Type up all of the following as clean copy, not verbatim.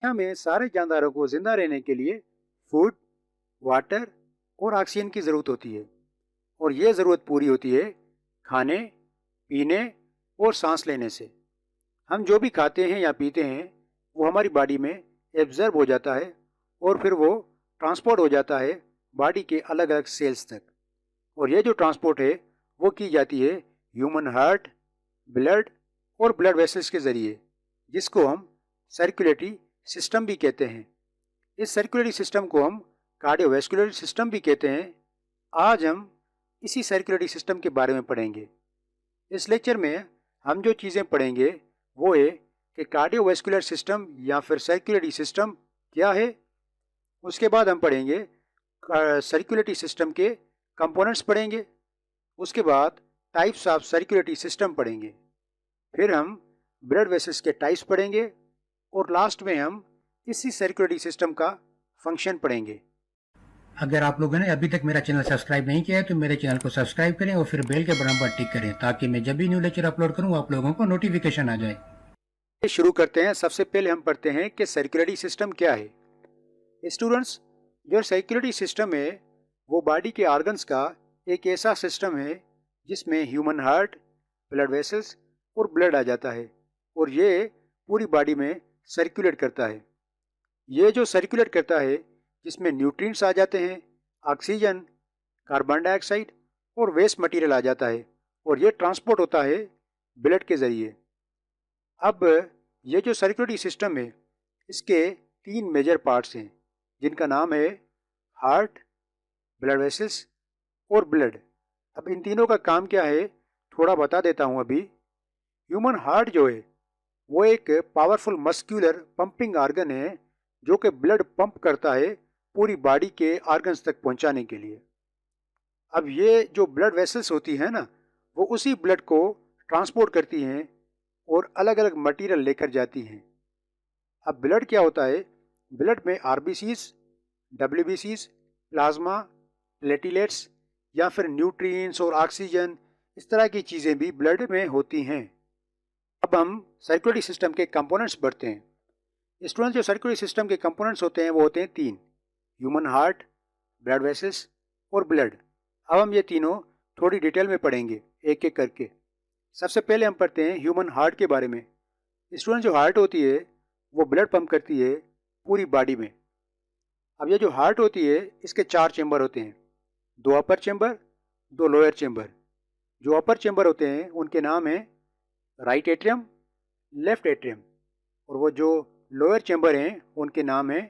हमें सारे जानदारों को जिंदा रहने के लिए फूड, वाटर और ऑक्सीजन की ज़रूरत होती है। और ये ज़रूरत पूरी होती है खाने, पीने और सांस लेने से। हम जो भी खाते हैं या पीते हैं वो हमारी बॉडी में एब्जर्ब हो जाता है और फिर वो ट्रांसपोर्ट हो जाता है बॉडी के अलग अलग सेल्स तक। और ये जो ट्रांसपोर्ट है वो की जाती है ह्यूमन हार्ट, ब्लड और ब्लड वेसल्स के ज़रिए, जिसको हम सर्कुलेटरी सिस्टम भी कहते हैं। इस सर्कुलेटरी सिस्टम को हम कार्डियोवैस्कुलर सिस्टम भी कहते हैं। आज हम इसी सर्कुलेटरी सिस्टम के बारे में पढ़ेंगे। इस लेक्चर में हम जो चीज़ें पढ़ेंगे वो है कि कार्डियोवैस्कुलर सिस्टम या फिर सर्कुलेटरी सिस्टम क्या है। उसके बाद हम पढ़ेंगे सर्कुलेटरी सिस्टम के कंपोनेंट्स पढ़ेंगे। उसके बाद टाइप्स ऑफ सर्कुलेटरी सिस्टम पढ़ेंगे। फिर हम ब्लड वेसल्स के टाइप्स पढ़ेंगे और लास्ट में हम इसी सर्कुलेटरी सिस्टम का फंक्शन पढ़ेंगे। अगर आप लोगों ने अभी तक मेरा चैनल सब्सक्राइब नहीं किया है तो मेरे चैनल को सब्सक्राइब करें और फिर बेल के बटन पर टिक करें ताकि मैं जब भी न्यू लेक्चर अपलोड करूं आप लोगों को नोटिफिकेशन आ जाए। शुरू करते हैं। सबसे पहले हम पढ़ते हैं कि सर्कुलेटरी सिस्टम क्या है। स्टूडेंट्स, जो सर्कुलेटरी सिस्टम है वो बॉडी के ऑर्गन्स का एक ऐसा सिस्टम है जिसमें ह्यूमन हार्ट, ब्लड वेसल्स और ब्लड आ जाता है और ये पूरी बॉडी में सर्कुलेट करता है। ये जो सर्कुलेट करता है जिसमें न्यूट्रिएंट्स आ जाते हैं, ऑक्सीजन, कार्बन डाइऑक्साइड और वेस्ट मटेरियल आ जाता है और ये ट्रांसपोर्ट होता है ब्लड के ज़रिए। अब ये जो सर्कुलेटरी सिस्टम है इसके तीन मेजर पार्ट्स हैं जिनका नाम है हार्ट, ब्लड वेसल्स और ब्लड। अब इन तीनों का काम क्या है थोड़ा बता देता हूँ अभी। ह्यूमन हार्ट जो है वो एक पावरफुल मस्क्यूलर पंपिंग ऑर्गन है जो कि ब्लड पंप करता है पूरी बॉडी के ऑर्गन्स तक पहुंचाने के लिए। अब ये जो ब्लड वेसल्स होती हैं ना वो उसी ब्लड को ट्रांसपोर्ट करती हैं और अलग अलग मटेरियल लेकर जाती हैं। अब ब्लड क्या होता है, ब्लड में आरबीसीज, डब्ल्यूबीसीज, प्लाज्मा, प्लेटिलेट्स या फिर न्यूट्रिएंट्स और ऑक्सीजन, इस तरह की चीज़ें भी ब्लड में होती हैं। अब हम सर्कुलेटरी सिस्टम के कंपोनेंट्स बढ़ते हैं। स्टूडेंट्स, जो सर्कुलेटरी सिस्टम के कंपोनेंट्स होते हैं वो होते हैं तीन: ह्यूमन हार्ट, ब्लड वेसल्स और ब्लड। अब हम ये तीनों थोड़ी डिटेल में पढ़ेंगे एक एक करके। सबसे पहले हम पढ़ते हैं ह्यूमन हार्ट के बारे में। स्टूडेंट, जो हार्ट होती है वो ब्लड पंप करती है पूरी बॉडी में। अब ये जो हार्ट होती है इसके चार चेंबर होते हैं, दो अपर चेंबर, दो लोअर चेंबर। जो अपर चेंबर होते हैं उनके नाम हैं राइट एट्रियम, लेफ्ट एट्रियम, और वो जो लोअर चेंबर हैं उनके नाम हैं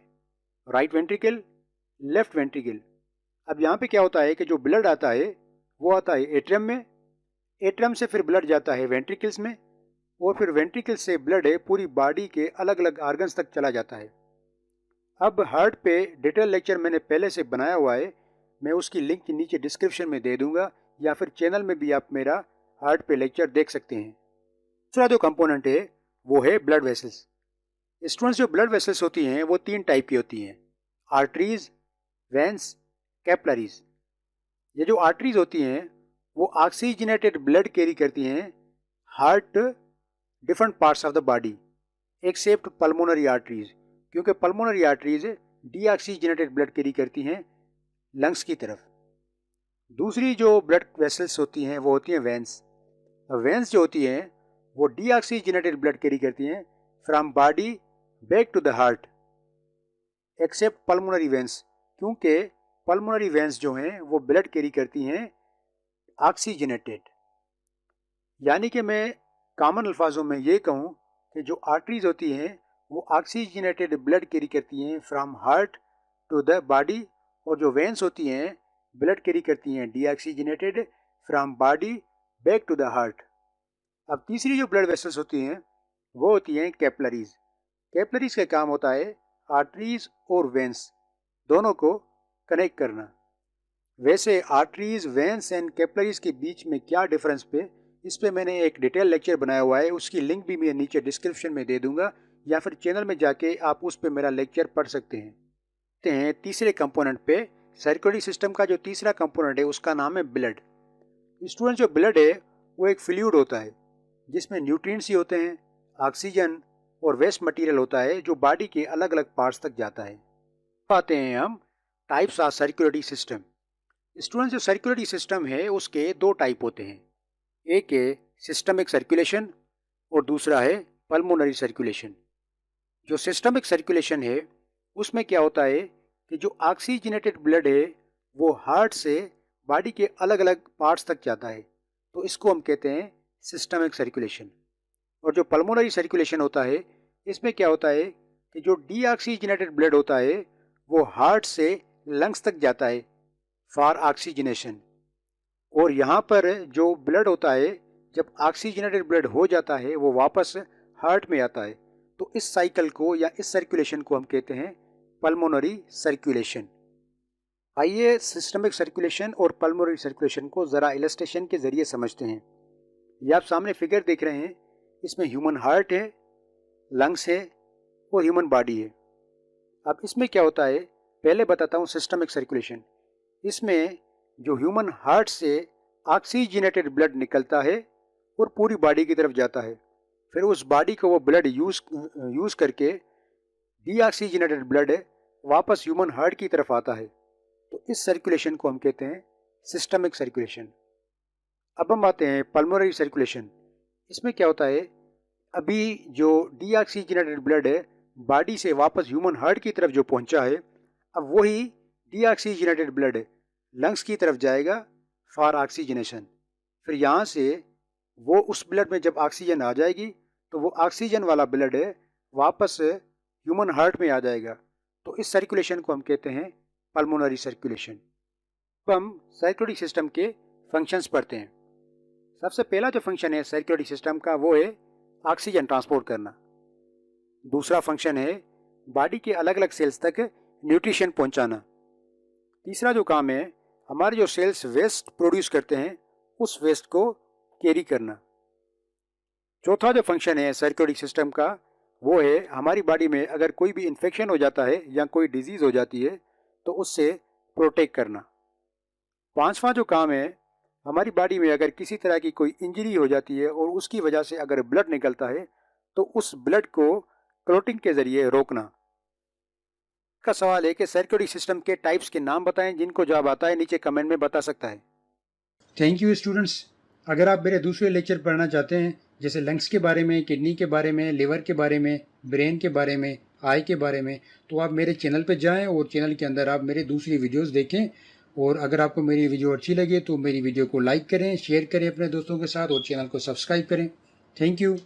राइट वेंट्रिकल, लेफ्ट वेंट्रिकल। अब यहाँ पे क्या होता है कि जो ब्लड आता है वो आता है एट्रियम में, एट्रियम से फिर ब्लड जाता है वेंट्रिकल्स में और फिर वेंट्रिकल्स से ब्लड है पूरी बॉडी के अलग अलग ऑर्गन्स तक चला जाता है। अब हार्ट पे डिटेल लेक्चर मैंने पहले से बनाया हुआ है, मैं उसकी लिंक नीचे डिस्क्रिप्शन में दे दूंगा या फिर चैनल में भी आप मेरा हार्ट पे लेक्चर देख सकते हैं। दूसरा जो कंपोनेंट है वो है ब्लड वेसल्स। स्टूडेंट्स, जो ब्लड वेसल्स होती हैं वो तीन टाइप की होती हैं: आर्टरीज, वेंस, कैपलरीज। ये जो आर्टरीज होती हैं वो ऑक्सीजनेटेड ब्लड कैरी करती हैं heart different parts of the body except pulmonary arteries, क्योंकि pulmonary arteries deoxygenated blood carry करती हैं लंग्स की तरफ। दूसरी जो ब्लड वेसल्स होती हैं वो होती हैं वेंस। वेंस जो होती हैं वो डीऑक्सीजनेटेड ब्लड कैरी करती हैं from body back to the heart except pulmonary veins, क्योंकि पल्मोनरी वेंस जो हैं वो ब्लड कैरी करती हैं ऑक्सीजनेटेड। यानी कि मैं कॉमन अल्फाजों में ये कहूँ कि जो आर्टरीज होती हैं वो ऑक्सीजनेटेड ब्लड कैरी करती हैं from heart to the body, और जो वेंस होती हैं ब्लड कैरी करती हैं deoxygenated from body back to the heart. अब तीसरी जो ब्लड वेसल्स होती हैं वो होती हैं कैपलरीज। कैपलरीज का काम होता है आर्टरीज और वेंस दोनों को कनेक्ट करना। वैसे आर्टरीज, वेंस एंड कैपलरीज के बीच में क्या डिफरेंस पे, इस पे मैंने एक डिटेल लेक्चर बनाया हुआ है, उसकी लिंक भी मैं नीचे डिस्क्रिप्शन में दे दूंगा या फिर चैनल में जाके आप उस पे मेरा लेक्चर पढ़ सकते हैं। तीसरे कंपोनेंट पे, सर्कुलेटरी सिस्टम का जो तीसरा कंपोनेंट है उसका नाम है ब्लड। स्टूडेंट, जो ब्लड है वो एक फ्लूइड होता है जिसमें न्यूट्रिएंट्स ही होते हैं, ऑक्सीजन, और वेस्ट मटेरियल होता है जो बॉडी के अलग अलग पार्ट्स तक जाता है। आते हैं हम types of circulatory system. Students, जो सर्कुलेटरी सिस्टम है उसके दो टाइप होते हैं। एक है सिस्टमिक सर्कुलेशन और दूसरा है पल्मोनरी सर्कुलेशन। जो सिस्टमिक सर्कुलेशन है उसमें क्या होता है कि जो ऑक्सीजनेटेड ब्लड है वो हार्ट से बॉडी के अलग अलग पार्ट्स तक जाता है, तो इसको हम कहते हैं सिस्टमिक सर्कुलेशन। और जो पल्मोनरी सर्कुलेशन होता है इसमें क्या होता है कि जो डीऑक्सीजनेटेड ब्लड होता है वो हार्ट से लंग्स तक जाता है फॉर ऑक्सीजनेशन। और यहाँ पर जो ब्लड होता है, जब ऑक्सीजनेटेड ब्लड हो जाता है वो वापस हार्ट में आता है, तो इस साइकिल को या इस सर्कुलेशन को हम कहते हैं पल्मोनरी सर्कुलेशन। आइए सिस्टमिक सर्कुलेशन और पल्मोनरी सर्कुलेशन को ज़रा इलस्ट्रेशन के ज़रिए समझते हैं। ये आप सामने फिगर देख रहे हैं, इसमें ह्यूमन हार्ट है, लंग्स है और ह्यूमन बॉडी है। अब इसमें क्या होता है, पहले बताता हूँ सिस्टमिक सर्कुलेशन। इसमें जो ह्यूमन हार्ट से ऑक्सीजनेटेड ब्लड निकलता है और पूरी बॉडी की तरफ जाता है, फिर उस बॉडी को वो ब्लड यूज़ करके डीऑक्सीजनेटेड ब्लड वापस ह्यूमन हार्ट की तरफ आता है, तो इस सर्कुलेशन को हम कहते हैं सिस्टमिक सर्कुलेशन। अब हम आते हैं पल्मोनरी सर्कुलेशन। इसमें क्या होता है, अभी जो डीऑक्सीजनेटेड ब्लड है बॉडी से वापस ह्यूमन हार्ट की तरफ जो पहुंचा है, अब वही डीऑक्सीजनेटेड ब्लड लंग्स की तरफ जाएगा फॉर ऑक्सीजनेशन। फिर यहाँ से वो उस ब्लड में जब ऑक्सीजन आ जाएगी तो वो ऑक्सीजन वाला ब्लड वापस ह्यूमन हार्ट में आ जाएगा, तो इस सर्कुलेशन को हम कहते हैं पल्मोनरी सर्कुलेशन। अब हम सर्कुलेटरी सिस्टम के फंक्शंस पढ़ते हैं। सबसे पहला जो फंक्शन है सर्कुलेटरी सिस्टम का वो है ऑक्सीजन ट्रांसपोर्ट करना। दूसरा फंक्शन है बॉडी के अलग अलग सेल्स तक न्यूट्रिशन पहुंचाना। तीसरा जो काम है, हमारे जो सेल्स वेस्ट प्रोड्यूस करते हैं उस वेस्ट को कैरी करना। चौथा जो फंक्शन है सर्कुलेटरी सिस्टम का वो है हमारी बॉडी में अगर कोई भी इन्फेक्शन हो जाता है या कोई डिजीज़ हो जाती है तो उससे प्रोटेक्ट करना। पांचवा जो काम है, हमारी बॉडी में अगर किसी तरह की कोई इंजरी हो जाती है और उसकी वजह से अगर ब्लड निकलता है तो उस ब्लड को क्लॉटिंग के ज़रिए रोकना। का सवाल है कि सर्कुलेटरी सिस्टम के टाइप्स के नाम बताएं, जिनको जवाब आता है नीचे कमेंट में बता सकता है। Thank you students. अगर आप मेरे दूसरे लेक्चर पढ़ना चाहते हैं, जैसे लंग्स के बारे में, किडनी के बारे में, लिवर के बारे में, ब्रेन के बारे में, आई के बारे में, तो आप मेरे चैनल पर जाएं और चैनल के अंदर आप मेरे दूसरी वीडियोस देखें। और अगर आपको मेरी वीडियो अच्छी लगे तो मेरी वीडियो को लाइक करें, शेयर करें अपने दोस्तों के साथ और चैनल को सब्सक्राइब करें। Thank you.